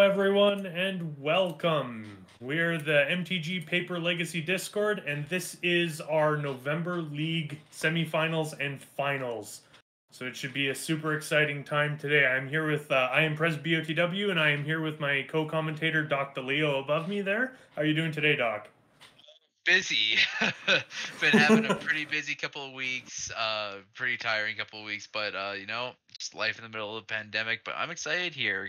everyone, and welcome. We're the MTG Paper Legacy Discord, and this is our November League semifinals and finals. So it should be a super exciting time today. I'm here with I am Pres BOTW, and I am here with my co-commentator Doc DeLeo above me there. How are you doing today, Doc? Busy. Been having a pretty busy couple of weeks, pretty tiring couple of weeks, but just life in the middle of the pandemic. But I'm excited here.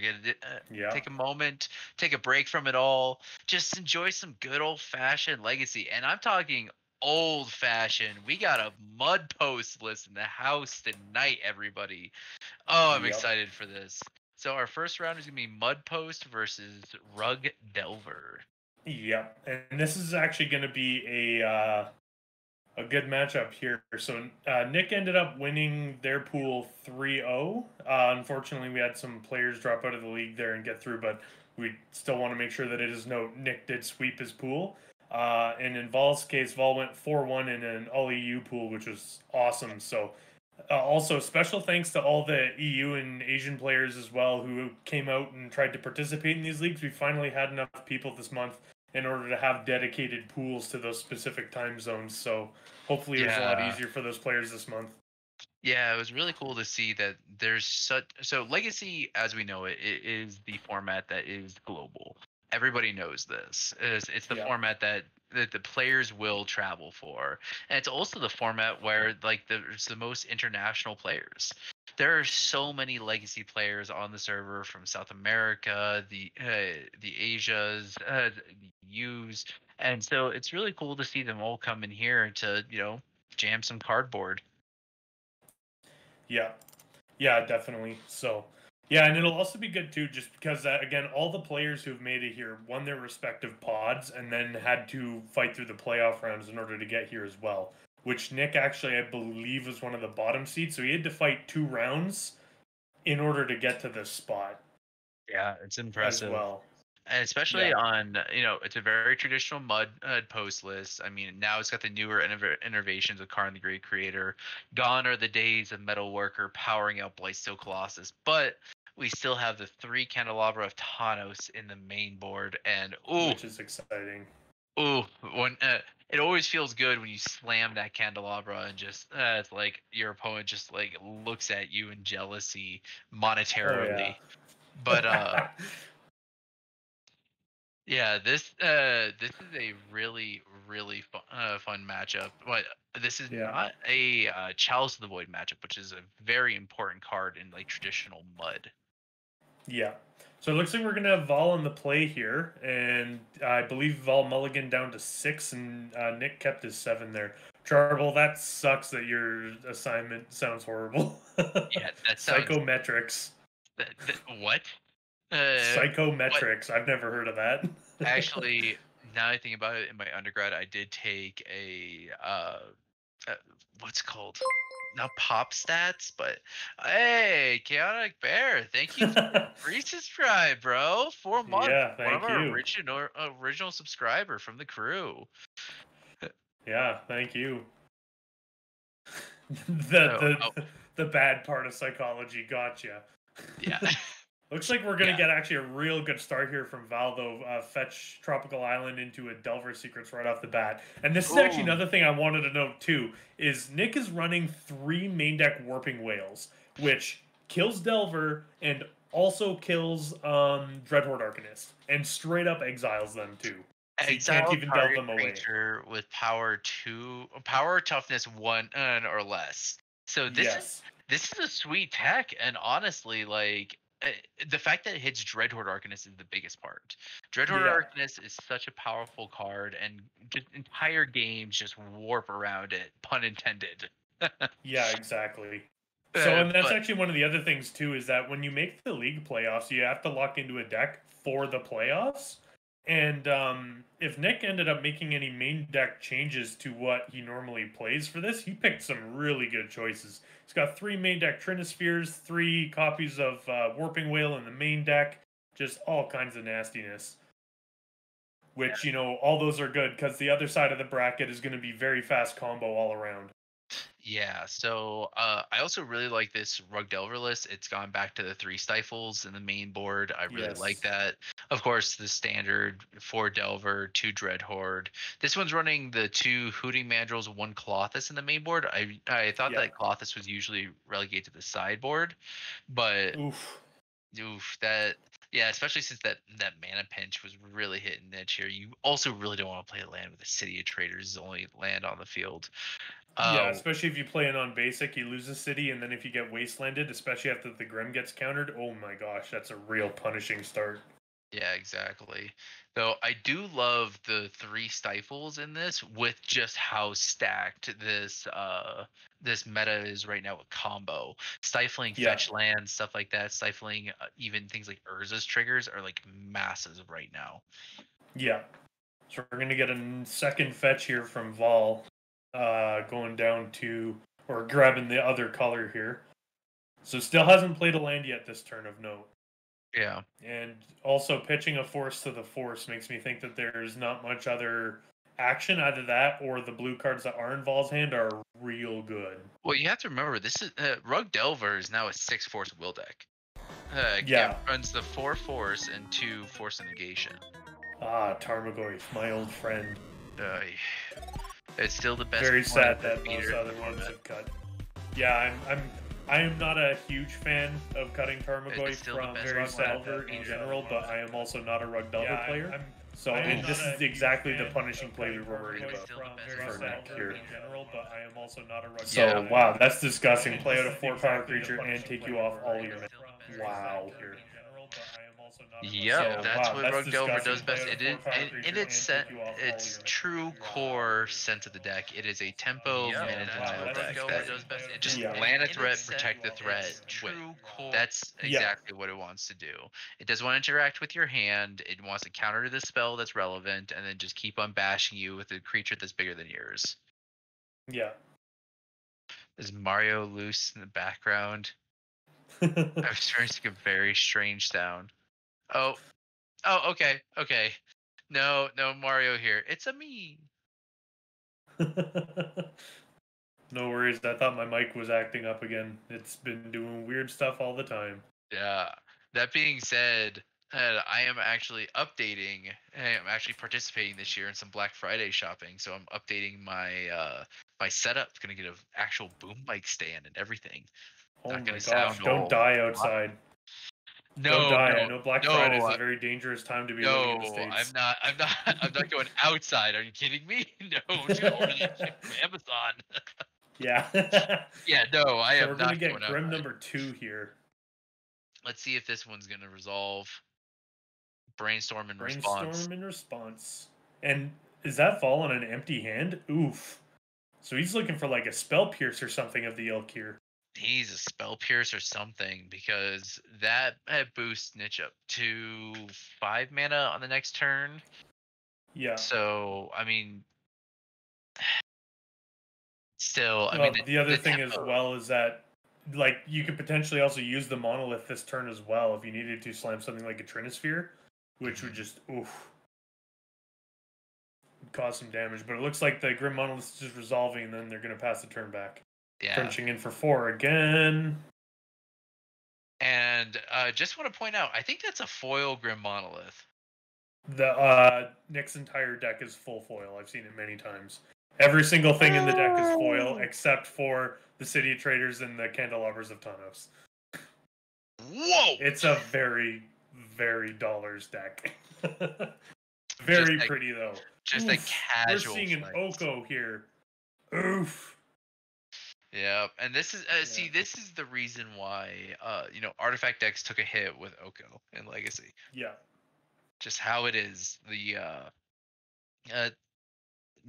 Yeah. Take a moment, take a break from it all, just enjoy some good old fashioned legacy. And I'm talking old fashioned. We got a mud post list in the house tonight, everybody. Oh, I'm Yep. excited for this. So our first round is gonna be Mud Post versus Rug Delver. Yep. And this is actually going to be a good matchup here. So Nick ended up winning their pool 3-0. Unfortunately, we had some players drop out of the league there and get through, but we still want to make sure that it is note Nick did sweep his pool. And in Vol's case, Vol went 4-1 in an all EU pool, which was awesome. So also special thanks to all the EU and Asian players as well who came out and tried to participate in these leagues. We finally had enough people this month in order to have dedicated pools to those specific time zones. So hopefully it was a lot Yeah. easier for those players this month. Yeah, it was really cool to see that there's such Legacy as we know it is the format that is global. Everybody knows this. It's the Yeah. format that the players will travel for. And it's also the format where there's the most international players. There are so many legacy players on the server from South America, the Asias, the U's, and so it's really cool to see them all come in here to jam some cardboard. Yeah. Yeah, definitely. So, yeah, and it'll also be good too, just because again, all the players who've made it here won their respective pods and then had to fight through the playoff rounds in order to get here as well. Which Nick actually, I believe, was one of the bottom seeds, so he had to fight 2 rounds in order to get to this spot Yeah, it's as impressive. well. And especially Yeah. on, it's a very traditional mud post list. I mean, now it's got the newer innovations of Karn the Great Creator. Gone are the days of Metal Worker powering out Blightsteel Colossus, but we still have the 3 Candelabra of Thanos in the main board. And Which is exciting. when it always feels good when you slam that candelabra and just it's like your opponent just like looks at you in jealousy Oh yeah. monetarily. But yeah, this is a really fun matchup. But this is Yeah. not a Chalice of the Void matchup, which is a very important card in like traditional mud. Yeah. So it looks like we're gonna have Vol in the play here, and I believe Vol mulligan down to 6, and Nick kept his 7 there. Charble, that sucks that your assignment sounds horrible. Yeah, that sounds Psychometrics. what? What? Psychometrics. I've never heard of that. Actually, now I think about it, in my undergrad, I did take a uh what's it called? Not pop stats, but hey, Chaotic Bear, thank you for the resubscribe, bro. 4 months, Yeah, one of thank our you. original subscriber from the crew. Yeah, thank you. So, The bad part of psychology, gotcha. yeah, Looks like we're gonna yeah. get actually a real good start here from Val, though. Fetch Tropical Island into a Delver Secrets right off the bat. And this is actually Ooh, another thing I wanted to note too, is Nick is running 3 main deck Warping Whales, which kills Delver and also kills Dreadhorde Arcanist, and straight up exiles them too. So you can't exile even delve target them away. creature with power toughness 1 or less. So Yes. this is a sweet tech, and honestly, like the fact that it hits Dreadhorde Arcanist is the biggest part. Dreadhorde Yeah. Arcanist is such a powerful card, and just entire games just warp around it, pun intended. Yeah, exactly. So, and that's But actually one of the other things too, is that when you make the league playoffs, you have to lock into a deck for the playoffs. And if Nick ended up making any main deck changes to what he normally plays for this, he picked some really good choices. He's got 3 main deck Trinispheres, 3 copies of Warping Whale in the main deck, just all kinds of nastiness. Which, all those are good because the other side of the bracket is going to be very fast combo all around. Yeah, so I also really like this Rug Delver list. It's gone back to the 3 Stifles in the main board. I really like Yes. that. Of course, the standard 4 Delver, 2 Dreadhorde. This one's running the 2 Hooting Mandrills, 1 Colossus in the main board. I thought Yeah. that Colossus was usually relegated to the sideboard, but Oof. oof, that yeah, especially since that mana pinch was really hitting niche here. You also really don't want to play a land with the City of Traders' only land on the field. Yeah, Uh, especially if you play it on basic, you lose a city, and then if you get wastelanded, especially after the Grim gets countered, oh my gosh, that's a real punishing start. Yeah, exactly. Though I do love the 3 stifles in this with just how stacked this meta is right now with combo. Stifling Yeah. fetch lands, stuff like that, stifling even things like Urza's triggers are like massive right now. Yeah. So we're gonna get a second fetch here from Vol, going down to or grabbing the other color here. So still hasn't played a land yet this turn of note. Yeah. And also pitching a force to the force makes me think that there's not much other action. Either that or the blue cards that are in Vol's hand are real good. Well, you have to remember this is Rug Delver is now a 6 force will deck. It Yeah. runs the 4 force and 2 force negation. Ah, Tarmogoyf, my old friend. Uh, it's still the best. Very sad best that most beater other ones have cut. Yeah, I am not a huge fan of cutting Tarmogoyf from Very Delver in general, but I am also not a Rug Delver player. So this is exactly the punishing play we were worried about for Nick here. So wow, that's disgusting. Play out a 4-power creature and take you off all your. Wow. Yep, So, that's wow, what that's Rug Delver disgusting. does best. Play out a It is 4-power in creature its and set, take you off all its your- true core sense of the deck. It is a tempo mana denial deck. That just Yeah. land a threat, protect the threat. Win. That's Yeah. exactly what it wants to do. It doesn't want to interact with your hand. It wants to counter the spell that's relevant, and then just keep on bashing you with a creature that's bigger than yours. Yeah. Is Mario loose in the background? I'm experiencing a very strange sound. Oh, okay, okay. No, Mario here. It's a me. No worries. I thought my mic was acting up again. It's been doing weird stuff all the time. Yeah. That being said, I am actually updating. I am actually participating this year in some Black Friday shopping, so I'm updating my setup. Gonna get an actual boom mic stand and everything. Oh Not my gonna gosh! sound Don't all die outside. Don't No, die. I no, know Black Friday is no, a very dangerous time to be living in the no. States. I'm not. I'm not going outside. Are you kidding me? No, I'm just gonna order that shit from Amazon. Yeah. Yeah, no, I So am we're gonna not get going Grim outside. number 2 here. Let's see if this one's gonna resolve. Brainstorm and response. Brainstorm in response. And is that fall on an empty hand? Oof. So he's looking for like a spell pierce or something of the ilk here. He's a spell pierce or something because that boosts Niche up to 5 mana on the next turn. Yeah. So I mean, still, I Well, mean the other thing as tempo- well is that like you could potentially also use the monolith this turn as well if you needed to slam something like a Trinisphere, which would just cause some damage. But it looks like the Grim Monolith is just resolving, and then they're going to pass the turn back. Yeah. Crunching in for 4 again. And just want to point out, I think that's a foil Grim Monolith. The Nick's entire deck is full foil. I've seen it many times. Every single thing in the deck is foil, except for the City of Traders and the Candelabras of Tanos. Whoa! It's a very, very dollars deck. Very Just pretty though. Just a casual. We're seeing an Oko here. Oof. Yeah, and this is see, this is the reason why artifact decks took a hit with Oko and Legacy. Yeah. Just how it is.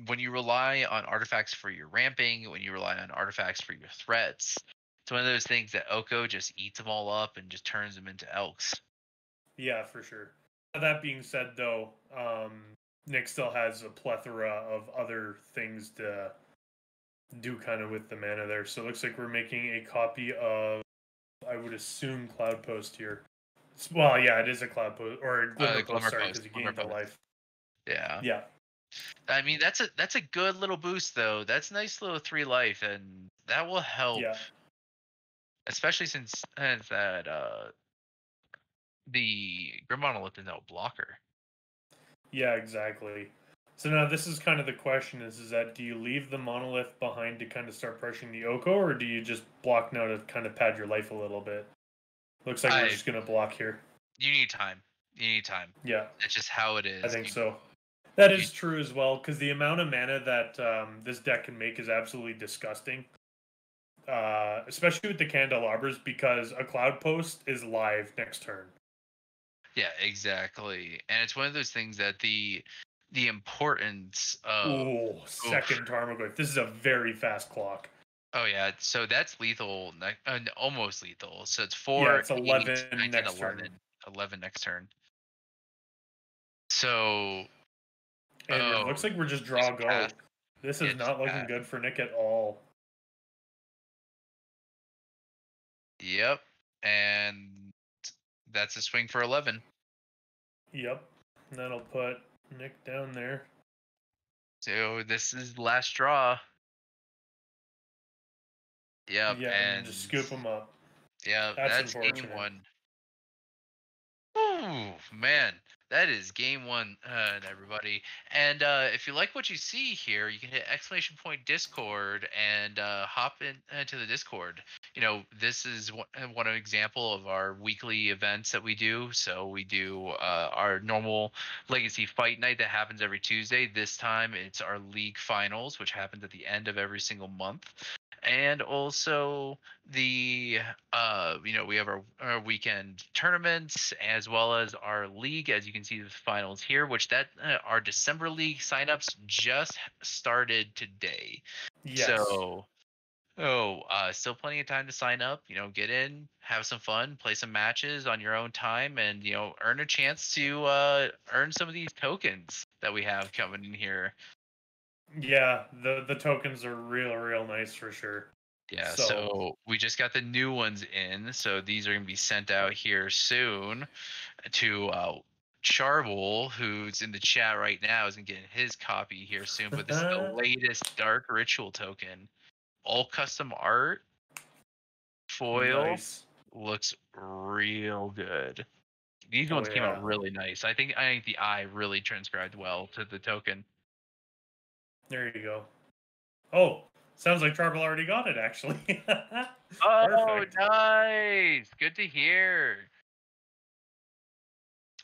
When you rely on artifacts for your ramping, when you rely on artifacts for your threats, it's one of those things that Oko just eats them all up and just turns them into elks. Yeah, for sure. That being said, though, Nick still has a plethora of other things to do kind of with the mana there. So it looks like we're making a copy of, I would assume, Cloud Post here. Well, yeah, it is a Cloud Post, or Glimmer Post, sorry, because you gained the life. Yeah. Yeah. I mean, that's a good little boost though. That's a nice little 3 life, and that will help, Yeah. especially since that the Grim Monolith is no blocker. Yeah, exactly. So now this is kind of the question is that do you leave the monolith behind to kind of start pressuring the Oko, or do you just block now to kind of pad your life a little bit? Looks like we're I just gonna block here. You need time. You need time. Yeah, That's just how it I is. think so. That You is true as well, because the amount of mana that this deck can make is absolutely disgusting. Especially with the candelabras, because a cloud post is live next turn. Yeah, exactly. And it's one of those things that the importance of Ooh, oof. second Tarmogoyf. This is a very fast clock. Oh yeah, so that's lethal, almost lethal. So it's Yeah, 4, it's 8, 11 9, 10, next turn. 11, 11 next turn. So, And it oh, looks like we're just draw just pass. go. This Yeah, is just not looking pass. good for Nick at all. Yep. And that's a swing for 11. Yep. That'll put Nick down there. So this is last draw. Yep, Yeah, and just and scoop him up. yeah, That's that's game unfortunate. 1. Ooh, man, that is game 1, everybody. And if you like what you see here, you can hit exclamation point Discord and hop into the Discord. You know, this is one example of our weekly events that we do. So we do our normal Legacy Fight Night that happens every Tuesday. This time it's our league finals, which happens at the end of every single month. And also the we have our weekend tournaments as well as our league, as you can see the finals here, which that our December league signups just started today. Yes. So still plenty of time to sign up, get in, have some fun, play some matches on your own time, and earn a chance to earn some of these tokens that we have coming in here. Yeah, the tokens are real nice for sure. Yeah, So so we just got the new ones in, so these are going to be sent out here soon to Charvel, who's in the chat right now, is going to get his copy here soon. But this is the latest Dark Ritual token, all custom art, foil, nice. looks real good. These Oh ones came out yeah. really nice. I think the eye really transcribed well to the token. There you go. Oh, sounds like Charvel already got it actually. Oh, Perfect. nice! Good to hear.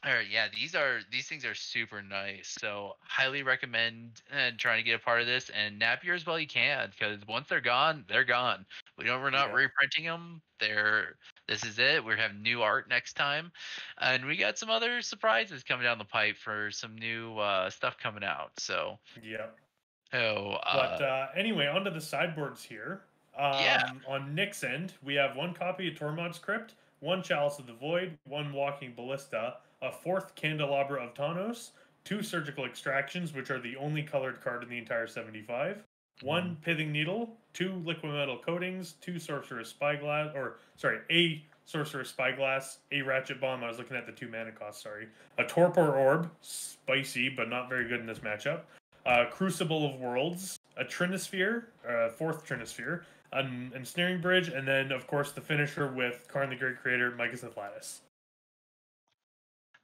All right, yeah, these things are super nice. So highly recommend trying to get a part of this and nab yours while you can, because once they're gone, they're gone. We're not Yeah. reprinting them. This is it. We're having new art next time, and we got some other surprises coming down the pipe for some new stuff coming out. So Yeah. oh But anyway, onto the sideboards here. yeah, On Nick's end, we have one copy of Tormod's Crypt, one Chalice of the Void, one Walking Ballista, a fourth Candelabra of Tawnos, two Surgical Extractions, which are the only colored card in the entire 75, one Pithing Needle, two Liquid Metal Coatings, two Sorcerer's Spyglass, a Sorcerer's Spyglass, a Ratchet Bomb. I was looking at the 2 mana cost, sorry. A Torpor Orb, spicy, but not very good in this matchup. Crucible of Worlds, a Trinisphere, fourth Trinisphere, an Ensnaring Bridge, and then, of course, the finisher with Karn the Great Creator, Micah's Athlatis.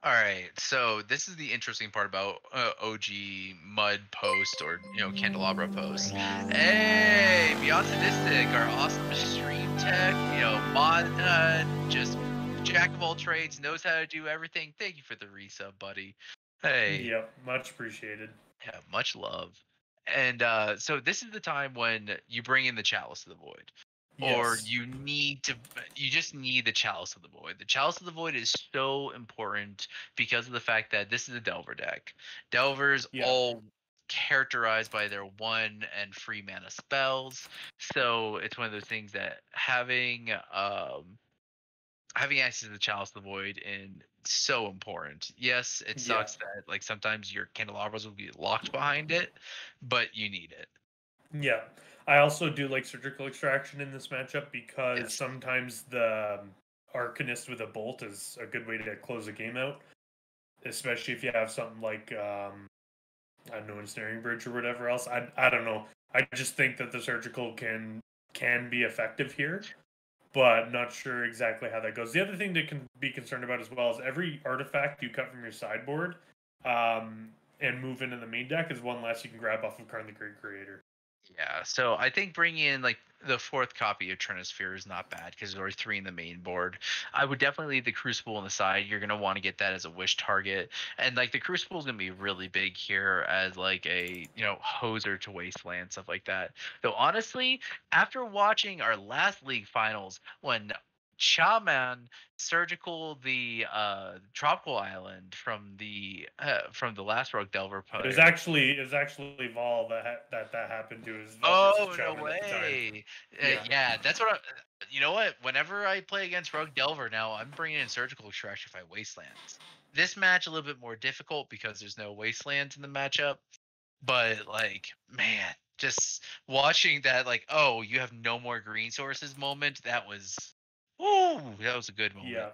all right, so this is the interesting part about OG Mud Post or Candelabra Post. Hey, Beyond Sadistic, our awesome stream tech, mod, just jack of all trades, knows how to do everything. Thank you for the resub, buddy. Hey, Yep, much appreciated. yeah, much love. And so this is the time when you bring in the Chalice of the Void. Or Yes. you just need the Chalice of the Void. The Chalice of the Void is so important because of the fact that this is a Delver deck. Delvers Yeah. all characterized by their 1 and free mana spells. So it's one of those things that having access to the Chalice of the Void is so important. Yes, it Yeah. sucks that like sometimes your candelabras will be locked behind it, but you need it. Yeah. I also do like Surgical Extraction in this matchup because Yes. sometimes the Arcanist with a Bolt is a good way to close a game out, especially if you have something like no ensnaring bridge or whatever else. I don't know. I just think that the surgical can be effective here, but not sure exactly how that goes. The other thing to be concerned about as well is every artifact you cut from your sideboard and move into the main deck is one less you can grab off of Karn the Great Creator. Yeah, so I think bringing in like the fourth copy of Trinisphere is not bad because there are three in the main board. I would definitely leave the Crucible on the side. You're gonna want to get that as a wish target, and like the Crucible is gonna be really big here as like a hoser to Wasteland, stuff like that. Though honestly, after watching our last league finals when Shaman surgical the tropical island from the last Rogue Delver It was player. actually Vol that happened to. His Vol versus Oh, no Shaman at the time. way. Yeah. Yeah, that's what you know what? Whenever I play against Rogue Delver now, I'm bringing in Surgical Extraction if I Wastelands. This match a little bit more difficult because there's no Wastelands in the matchup. But like, man, just watching that, like, oh, you have no more green sources moment. That was a good moment. Yeah.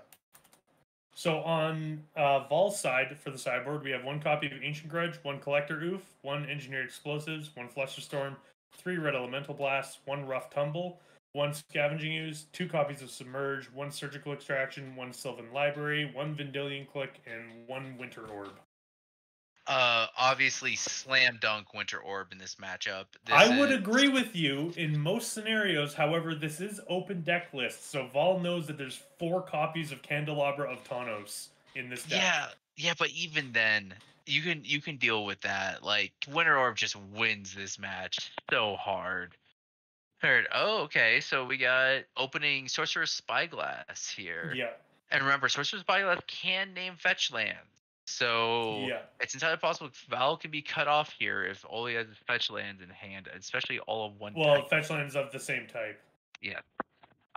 So on Vol's side for the sideboard, we have one copy of Ancient Grudge, one Collector Oof, one Engineered Explosives, one Flusterstorm, 3 Red Elemental Blasts, one Rough Tumble, one Scavenging Ooze, 2 copies of Submerge, one Surgical Extraction, one Sylvan Library, one Vendilion Click, and one Winter Orb. Obviously slam dunk Winter Orb in this matchup. I would agree with you in most scenarios. However, this is open deck list, so Vol knows that there's 4 copies of Candelabra of Tawnos in this deck. Yeah, but even then, you can deal with that. Like Winter Orb just wins this match so hard. Heard. Oh, okay. So we got opening Sorcerer's Spyglass here. Yeah. And remember, Sorcerer's Spyglass can name fetch lands. So Yeah. it's entirely possible Val can be cut off here if all he has is fetch lands in hand, especially all of one Well, type. fetch lands of the same type. Yeah.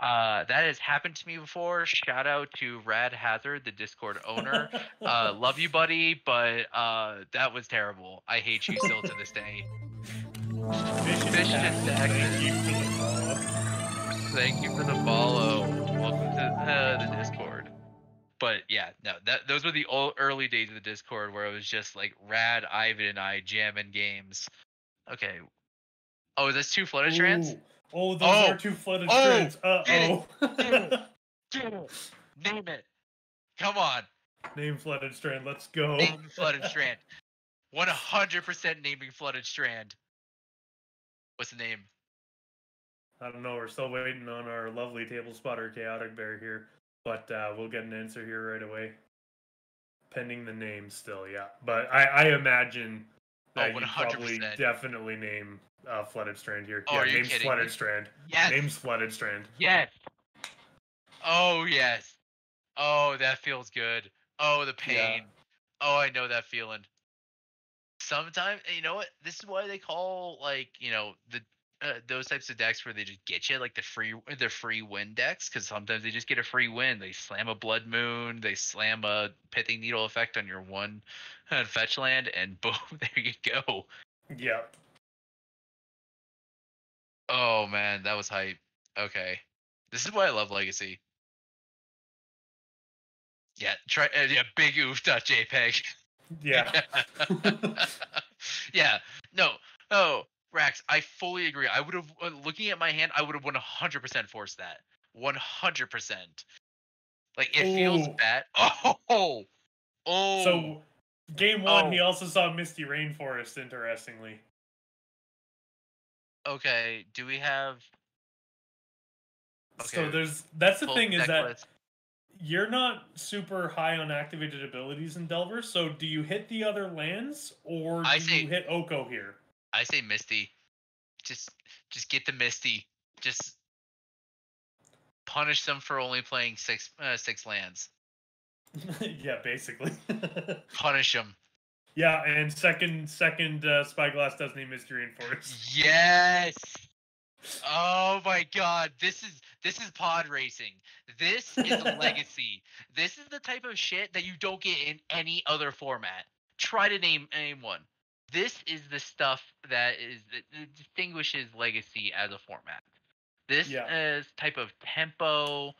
That has happened to me before. Shout out to Rad Hazard, the Discord owner. Love you, buddy, but that was terrible. I hate you still to this day. Fish and Taxes. Thank you for the follow. Welcome to the Discord. But yeah, no, those were the early days of the Discord where it was just like Rad, Ivan, and I jamming games. Okay. Oh, that's 2 flooded strands? Oh, those are 2 flooded strands. Uh-oh. Name it. Come on. Name flooded strand. Let's go. Name flooded strand. 100% naming flooded strand. What's the name? I don't know. We're still waiting on our lovely table spotter, Chaotic Bear, here. But we'll get an answer here right away. Pending the name still, yeah. But I imagine that you probably definitely name Flooded Strand here. Oh, yeah, are you name's kidding Flooded me? Strand. Yes. Name's Flooded Strand. Yes. Oh, yes. Oh, that feels good. Oh, the pain. Yeah. Oh, I know that feeling. Sometimes, you know what? This is why they call, like, the those types of decks where they just get you, like the free win decks, because sometimes they just get a free win. They slam a Blood Moon, they slam a Pithing Needle effect on your one fetch land, and boom, there you go. Yeah. Oh man, that was hype. Okay, this is why I love Legacy. Yeah, big oof.jpg. Yeah. Yeah. No. Oh, Rax, I fully agree. I would have, looking at my hand, I would have 100% forced that. 100%. Like, it feels bad. Oh. So, game 1, he also saw Misty Rainforest, interestingly. Okay, do we have... Okay, so that's the thing is that you're not super high on activated abilities in Delver, so do you hit the other lands, or do you hit Oko here? I say Misty. Just get the Misty. Just punish them for only playing six lands. Yeah, basically. Punish them. Yeah, and second Spyglass does need Mystery Rainforest. Yes. Oh my god, this is pod racing. This is Legacy. This is the type of shit that you don't get in any other format. Try to name one. This is the stuff that distinguishes Legacy as a format. This is type of tempo,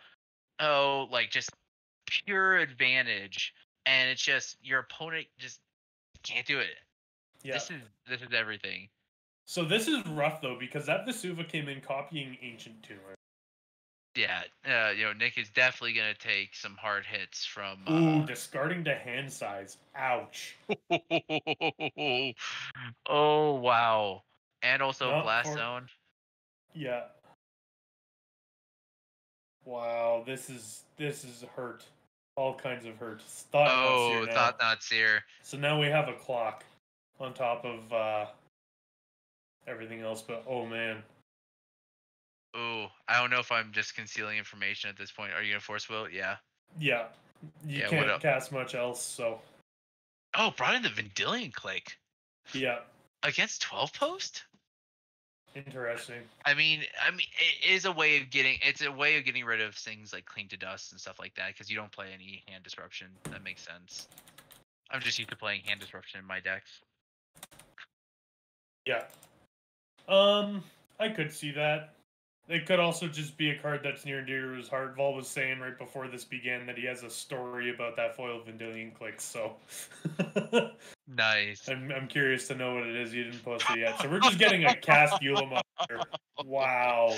like just pure advantage, and it's just your opponent just can't do it. Yeah. This is everything. So this is rough though because that Vesuva came in copying Ancient Tumor. Yeah, Nick is definitely gonna take some hard hits from. Ooh, discarding to hand size. Ouch. Oh wow, and also Not Blast for. Zone. Yeah. Wow, this is hurt. All kinds of hurt. Thought not seer Oh, now. Thought Not Seer. So now we have a clock on top of everything else, but oh man. Ooh, I don't know if I'm just concealing information at this point. Are you gonna force will? Yeah. Yeah. You Yeah. What can't up? cast much else, so Oh, brought in the Vendilion Click yeah. against 12 post. Interesting. I mean, it is a way of getting. It's a way of getting rid of things like Cling to Dust and stuff like that because you don't play any hand disruption. That makes sense. I'm just used to playing hand disruption in my decks. Yeah. I could see that. It could also just be a card that's near and dear to his heart. Vol was saying right before this began that he has a story about that foil Vendilion Click, so Nice. I'm curious to know what it is. You didn't post it yet. So we're just getting a cast Eula here. Wow.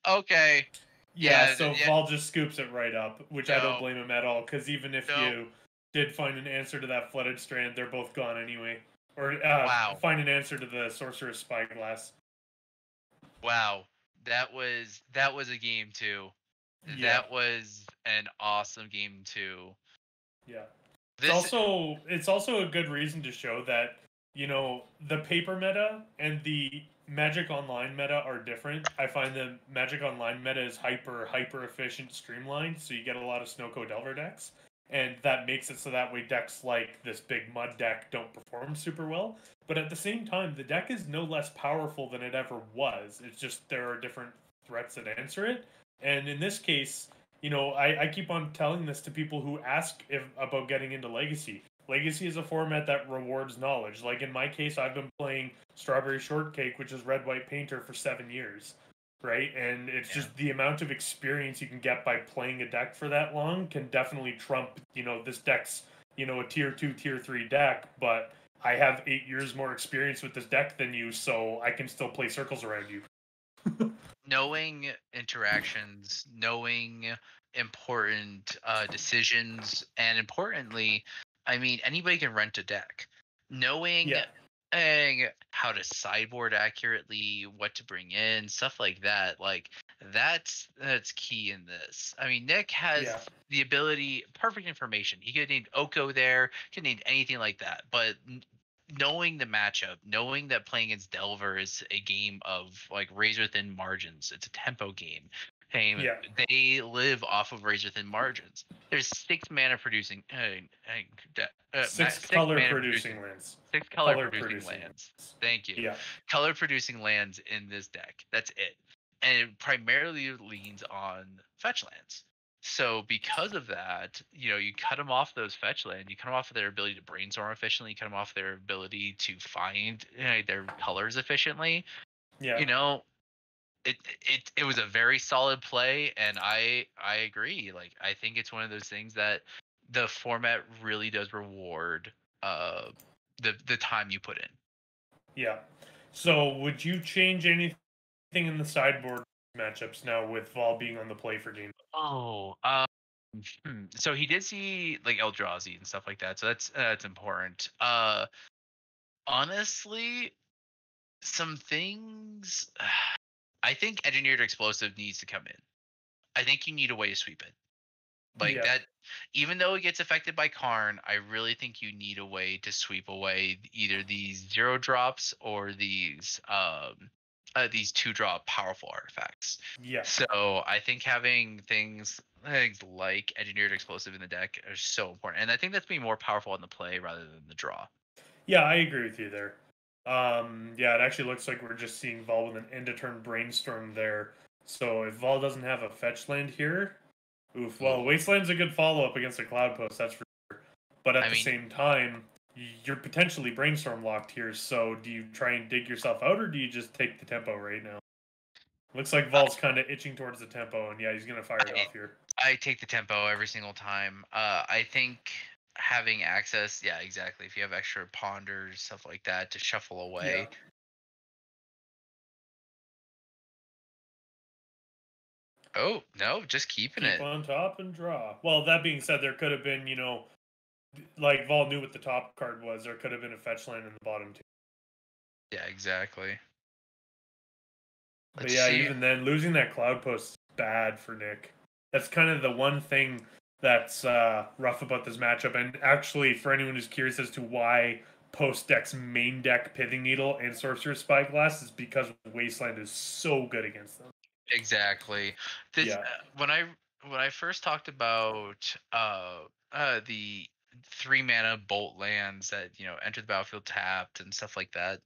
Okay. Yeah, Yeah. so Yeah. Vol just scoops it right up, which I don't No. blame him at all, because even if No. you did find an answer to that Flooded Strand, they're both gone anyway. Or Wow. find an answer to the Sorcerer's Spyglass. Wow. That was a game too. Yeah. That was an awesome game too. Yeah. This It's also a good reason to show that, the paper meta and the Magic Online meta are different. I find the Magic Online meta is hyper efficient, streamlined, so you get a lot of Snowco Delver decks. And that makes it so that way decks like this big mud deck don't perform super well. But at the same time, the deck is no less powerful than it ever was. It's just there are different threats that answer it. And in this case, I keep on telling this to people who ask about getting into Legacy. Legacy is a format that rewards knowledge. Like in my case, I've been playing Strawberry Shortcake, which is Red White Painter, for 7 years, right? And it's just the amount of experience you can get by playing a deck for that long can definitely trump, this deck's, a tier 2, tier 3 deck, but I have 8 years more experience with this deck than you, so I can still play circles around you. knowing interactions, knowing important decisions, and importantly, I mean, anybody can rent a deck. Knowing Yeah. how to sideboard accurately, what to bring in, stuff like that, like that's key in this. I mean, Nick has Yeah. the ability, perfect information. He could named Oko there, could named anything like that, but knowing the matchup, knowing that playing against Delver is a game of like razor thin margins. It's a tempo game. Yeah. They live off of razor thin margins. There's six mana producing, Six six color mana producing lands. six color producing lands. Thank you. Yeah. Color producing lands in this deck. That's it. And it primarily leans on fetch lands. So because of that, you cut them off those fetch lands. You cut them off their ability to brainstorm efficiently. You cut them off their ability to find their colors efficiently. Yeah. It was a very solid play, and I agree. Like I think it's one of those things that the format really does reward the time you put in. Yeah. So would you change anything in the sideboard matchups now with Vol being on the play for game? Oh, so he did see like Eldrazi and stuff like that. So that's important. Honestly, some things. I think Engineered Explosive needs to come in. I think you need a way to sweep it. Like Yeah. that, even though it gets affected by Karn, I really think you need a way to sweep away either these 0 drops or these 2 drop powerful artifacts. Yeah. So I think having things like Engineered Explosive in the deck are so important, and I think that's being more powerful in the play rather than the draw. Yeah, I agree with you there. Yeah, it actually looks like we're just seeing Vol with an end of turn brainstorm there. So if Vol doesn't have a fetch land here, oof. Well, Ooh. Wasteland's a good follow up against a Cloud Post, that's for sure. But at I the mean, same time, you're potentially brainstorm locked here. So do you try and dig yourself out, or do you just take the tempo right now? Looks like Vol's kind of itching towards the tempo, and yeah, he's gonna fire it off here. I take the tempo every single time. I think having access, yeah, exactly. If you have extra ponders, stuff like that to shuffle Yeah. away. Oh no, just keeping Keep it. on top and draw. Well, that being said, there could have been, like Vol knew what the top card was. There could have been a fetch land in the bottom too. Yeah, exactly. But Let's yeah, see. even then, losing that cloud post is bad for Nick. That's kind of the one thing that's rough about this matchup. And actually, for anyone who's curious as to why post deck's main deck Pithing Needle and Sorcerer's Spyglass is because Wasteland is so good against them. Exactly. This Yeah. when I first talked about the 3 mana bolt lands that enter the battlefield tapped and stuff like that.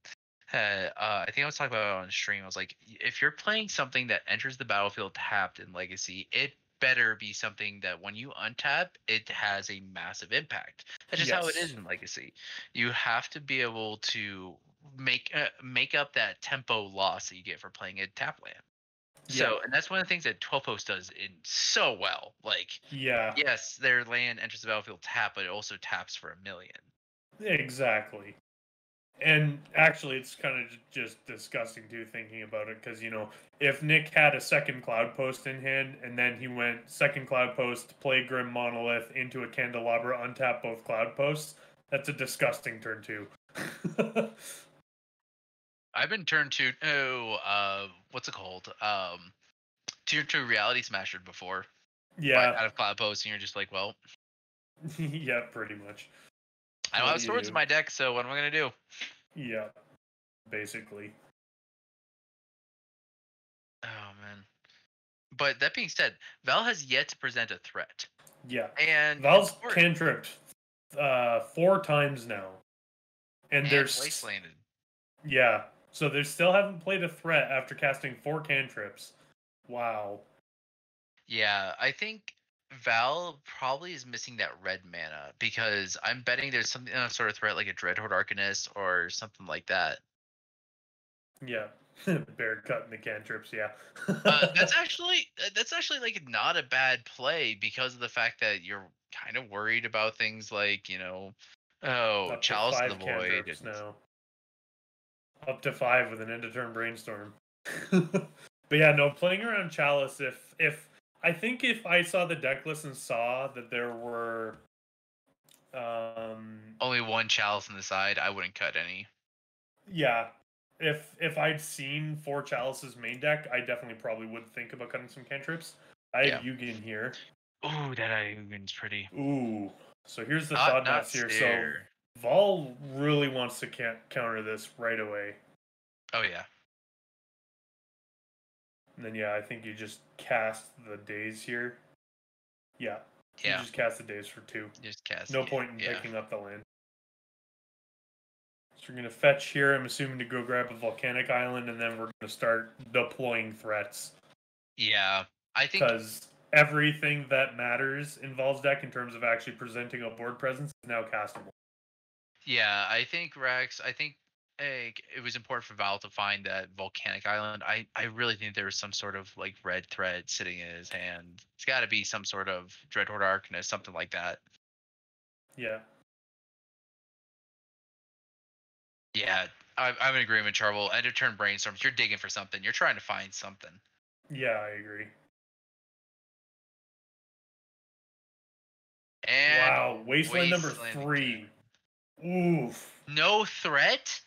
I think I was talking about it on stream. I was like, if you're playing something that enters the battlefield tapped in Legacy, it better be something that when you untap, it has a massive impact. That's just how it is Yes. in Legacy. You have to be able to make up that tempo loss that you get for playing a tap land. Yeah. So, and that's one of the things that 12 Post does in so well. Like, Yeah. yes, their land enters the battlefield tap, but it also taps for 1,000,000. Exactly. And actually, it's kind of just disgusting too, thinking about it, because if Nick had a second Cloud Post in hand, and then he went second Cloud Post, play Grim Monolith into a Candelabra, untap both Cloud Posts, that's a disgusting turn two. I've been turned to what's it called? Tier 2 Reality Smasher before, but Yeah, out of Cloud Post, and you're just like, well, yeah, pretty much. I don't What have do you swords in do? my deck, so what am I gonna do? Yeah, basically. Oh man. But that being said, Val has yet to present a threat, Yeah, and it's Val's important. cantripped 4 times now, and And there's wastelanded. yeah, so they still haven't played a threat after casting 4 cantrips. Wow. Yeah, I think Val probably is missing that red mana because I'm betting there's some sort of threat like a Dreadhorde Arcanist or something like that. Yeah. Bear cutting the cantrips, yeah. That's actually like not a bad play because of the fact that you're kind of worried about things like oh, Up to Chalice of the five Void cantrips and now. Up to 5 with an end of turn brainstorm. But yeah, no, playing around Chalice, if I think if I saw the deck list and saw that there were um only one Chalice on the side, I wouldn't cut any. yeah. If I'd seen 4 Chalice's main deck, I definitely probably would think about cutting some cantrips. I have Yeah. Yugen here. Ooh, that Iguan's pretty. Ooh. So here's the Not thought not knots here. So stare. Vol really wants to counter this right away. Oh yeah. And then yeah, I think you just cast the days here. Yeah. You Yeah. just cast the days for 2. Just casting No it. point in Yeah. picking up the land. So we're gonna fetch here, I'm assuming to go grab a volcanic island, and then we're gonna start deploying threats. Yeah. I think Because everything that matters in Vol's deck in terms of actually presenting a board presence is now castable. Yeah, I think Rex. I think it was important for Val to find that volcanic island. I really think there was some sort of like red thread sitting in his hand. It's got to be some sort of Dreadhorde Arcanist, something like that. Yeah. Yeah, I'm in agreement, Charvel. End of turn brainstorms. You're digging for something. You're trying to find something. Yeah, I agree. And Wow, Wasteland number Wasteland again. 3. Oof. No threat.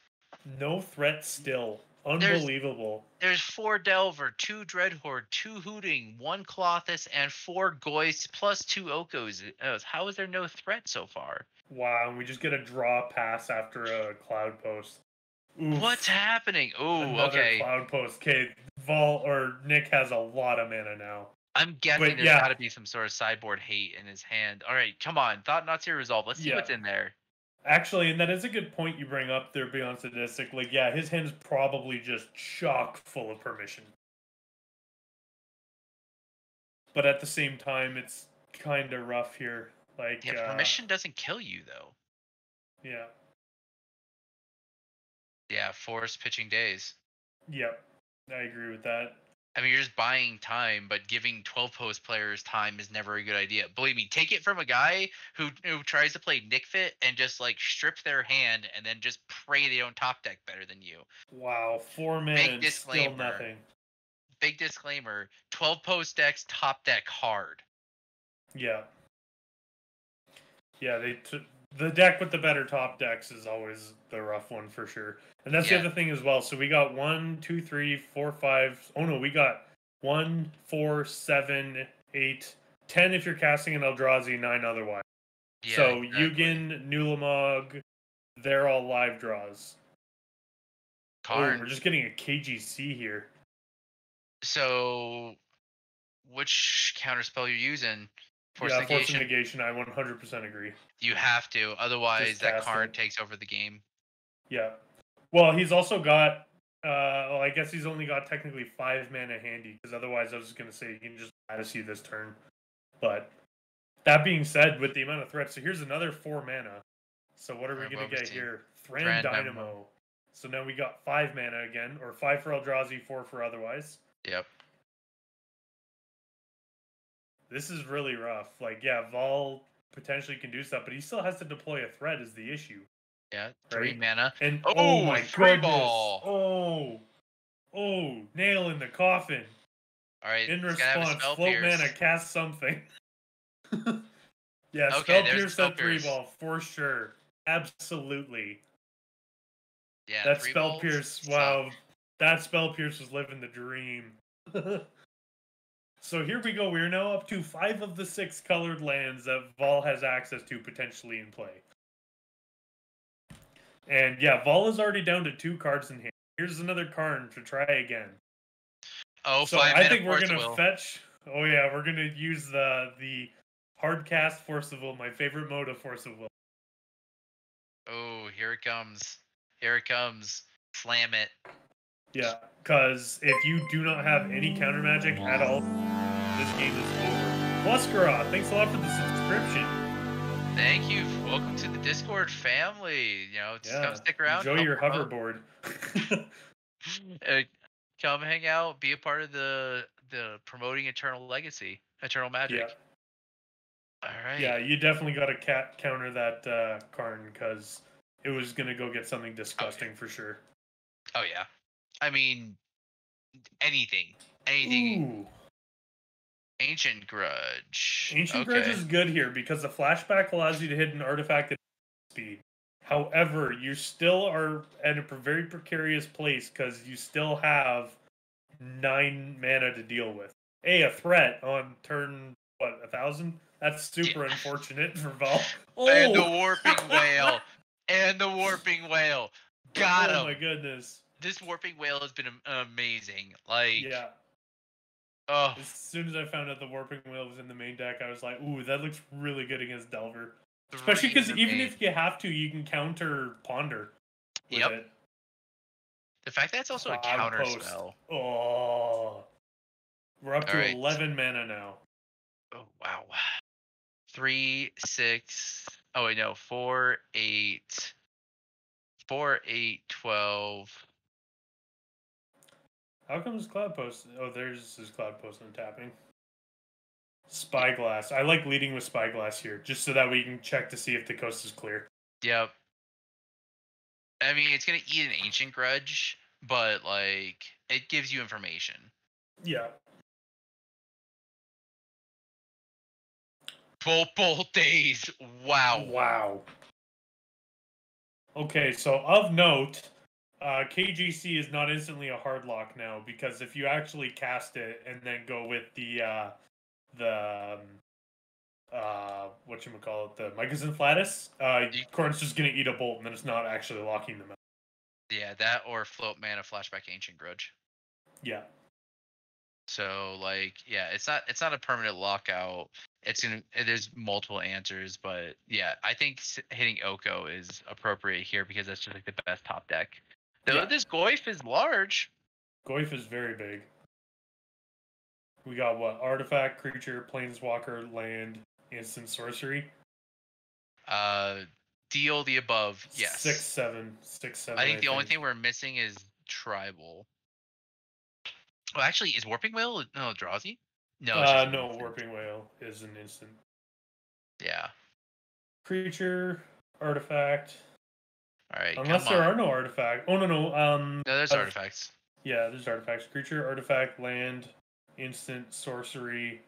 No threat still. There's Unbelievable. There's 4 Delver, 2 Dreadhorde, 2 Hooting, 1 Colossus, and 4 Goist plus 2 Okos. How is there no threat so far? Wow, and we just get a draw pass after a cloud post. What's Oof. happening? Oh, Another okay. cloud post. Okay, Vol or Nick has a lot of mana now. I'm guessing But there's got yeah, to be some sort of sideboard hate in his hand. All right, come on. Thought not to resolve. Let's see yeah. what's in there. Actually, and that is a good point you bring up there, beyond sadistic. Like, yeah, his hand is probably just chock full of permission. But at the same time, it's kind of rough here. Like, Yeah, permission doesn't kill you though. yeah, Yeah, force pitching days. yep, I agree with that. I mean, you're just buying time, but giving 12 post players time is never a good idea. Believe me, take it from a guy who tries to play Nick Fit and just like strip their hand and then just pray they don't top deck better than you. Wow, 4 mana Big and still disclaimer. nothing. Big disclaimer. 12 post decks top deck hard. Yeah. Yeah, the deck with the better top decks is always the rough one for sure. And that's the other thing as well. So we got 1, 2, 3, 4, 5. Oh no, we got 1, 4, 7, 8, 10 if you're casting an Eldrazi, 9 otherwise. Yeah, so exactly. Yugen, Nulamog, they're all live draws. Karn. Oh, we're just getting a KGC here. So, which counterspell you're using? Force negation. I 100% agree. You have to, otherwise that Karn takes over the game. Yeah. Well, he's also got. Well, I guess he's only got technically 5 mana handy, because otherwise I was just gonna say you can just Odyssey this turn. But that being said, with the amount of threats, so here's another 4 mana. So what are we gonna get here? Thran Dynamo. So now we got 5 mana again, or 5 for Eldrazi, 4 for otherwise. Yep. This is really rough. Like, yeah, Vol potentially can do stuff, but he still has to deploy a threat is the issue. Yeah, 3 mana. And oh my 3 goodness. ball. Oh, nail in the coffin. All right. In response, float mana, cast something. Yeah, okay, Spell Pierce at 3 ball for sure. Absolutely. Yeah, that Spell Pierce. Wow, that Spell Pierce was living the dream. So here we go. We're now up to 5 of the 6 colored lands that Vol has access to potentially in play. And yeah, Vol is already down to 2 cards in hand. Here's another Karn to try again. Oh, so I think we're gonna fetch. Oh yeah, we're gonna use the hard cast Force of Will, my favorite mode of Force of Will. Oh, here it comes. Here it comes. Slam it. Yeah, because if you do not have any counter magic at all, this game is over. Pluskara, thanks a lot for the subscription. Thank you. Welcome to the Discord family. You know, just come stick around. Enjoy your hoverboard. Come hang out. Be a part of the promoting Eternal Legacy, Eternal Magic. Yeah. All right. Yeah, you definitely got to counter that Karn, because it was gonna go get something disgusting for sure. Oh yeah. I mean, anything. Ooh. Ancient Grudge. Ancient Grudge is good here because the flashback allows you to hit an artifact at speed. However, you still are at a very precarious place because you still have 9 mana to deal with. A threat on turn, 1,000? That's super unfortunate for Val. Oh! And the Warping Whale. And the Warping Whale. Got him. Oh my goodness. This Warping Whale has been amazing. Like, yeah. Oh. As soon as I found out the Warping Whale was in the main deck, I was like, ooh, that looks really good against Delver. Especially because even if you have to, you can counter Ponder with it. The fact that it's also a counter spell. Oh. We're up to 11 mana now. Oh, wow. 3, 6. Oh, wait, no. 4, 8. 4, 8, 12. How come his Cloud Post? Oh, there's his Cloud Post untapping. Spyglass. I like leading with Spyglass here, just so that we can check to see if the coast is clear. Yep. I mean, it's going to eat an Ancient Grudge, but, like, it gives you information. Yeah. Both days. Wow. Wow. Okay, so of note, KGC is not instantly a hard lock now, because if you actually cast it and then go with the whatchamacallit, the Mycos Inflatus, Corn's just gonna eat a bolt and then it's not actually locking them out. Yeah, that or float mana flashback Ancient Grudge. Yeah. So like, yeah, it's not a permanent lockout. There's multiple answers, but yeah, I think hitting Oko is appropriate here because that's just like the best top deck. Though this Goyf is large. Goyf is very big. We got what? Artifact, creature, planeswalker, land, instant sorcery. Deal the above. Yes. 6/7. 6/7. I think the only thing we're missing is tribal. Oh, actually, is Warping Whale no Drowsy? No, it's just an No, instant. Warping Whale is an instant. Yeah. Creature, artifact. All right, Unless come there on. are no artifacts. Oh no. No, there's artifacts. Yeah, there's artifacts. Creature, artifact, land, instant, sorcery,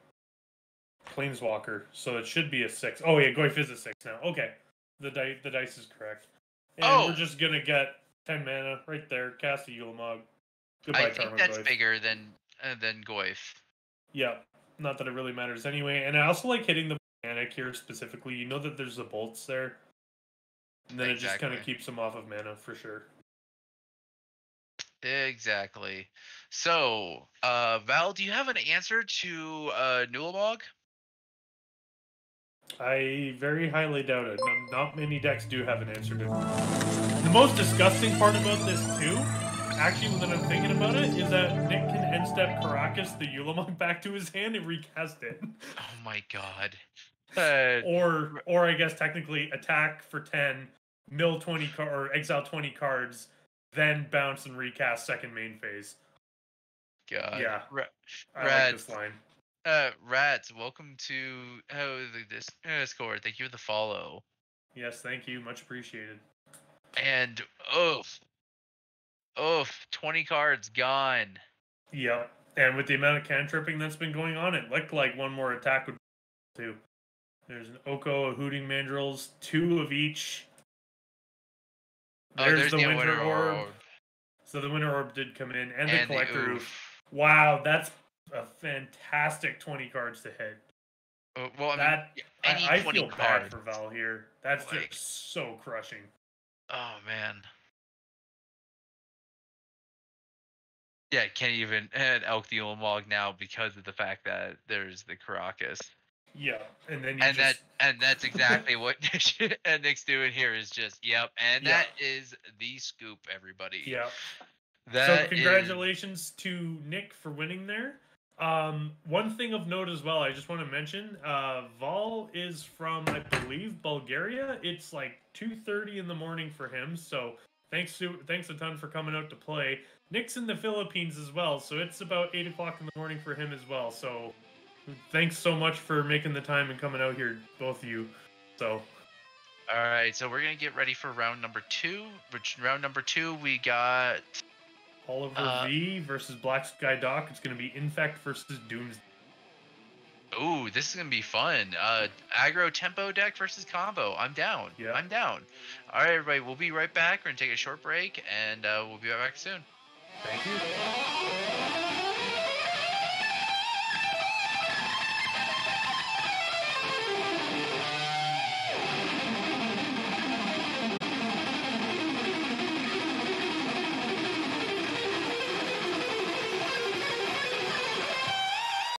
planeswalker. So it should be a 6. Oh yeah, Goyf is a 6 now. Okay, the dice is correct. And we're Oh, just gonna get 10 mana right there. Cast a Yulamog. I Goodbye, think that's Tarmogoyf. bigger than Goyf. Yeah, not that it really matters anyway. And I also like hitting the mechanic here specifically. You know that there's the bolts there, and then it just kind Exactly. of keeps them off of mana for sure. Exactly. So, Val, do you have an answer to Nulamog? I very highly doubt it. Not many decks do have an answer to. The most disgusting part about this too, actually, when I'm thinking about it, is that Nick can end step Caracas the Yulamog back to his hand and recast it. Oh my god. Or I guess technically attack for 10, mill 20 or exile 20 cards, then bounce and recast second main phase. God. Yeah, I like Rats. this line. Rats, welcome to this Discord. Thank you for the follow. Yes, thank you, much appreciated. And oof, 20 cards gone. Yep, and with the amount of cantripping that's been going on, it looked like one more attack would too. There's an Oko, a Hooting Mandrills, 2 of each. There's the Winter Orb. So the Winter Orb did come in, and the Collector Oof. Wow, that's a fantastic 20 cards to hit. Well, I feel bad for Val here. That's just so crushing. Oh man. Yeah, can't even elk the Ulamog now because of the fact that there's the Caracas. Yeah, and then that's exactly what Nick's doing here is just that is the scoop, everybody. Yeah. So congratulations to Nick for winning there. One thing of note as well, I just want to mention, Vol is from, I believe, Bulgaria. It's like 2:30 in the morning for him, so thanks a ton for coming out to play. Nick's in the Philippines as well, so it's about 8 o'clock in the morning for him as well. So thanks so much for making the time and coming out here, both of you. So. All right, so we're gonna get ready for round number 2. Which round number 2 we got. Oliver V versus Black Sky Doc. It's going to be Infect versus Doomsday. Ooh, this is going to be fun. Aggro tempo deck versus combo. I'm down. Yeah. I'm down. All right, everybody. We'll be right back. We're going to take a short break, and we'll be right back soon. Thank you.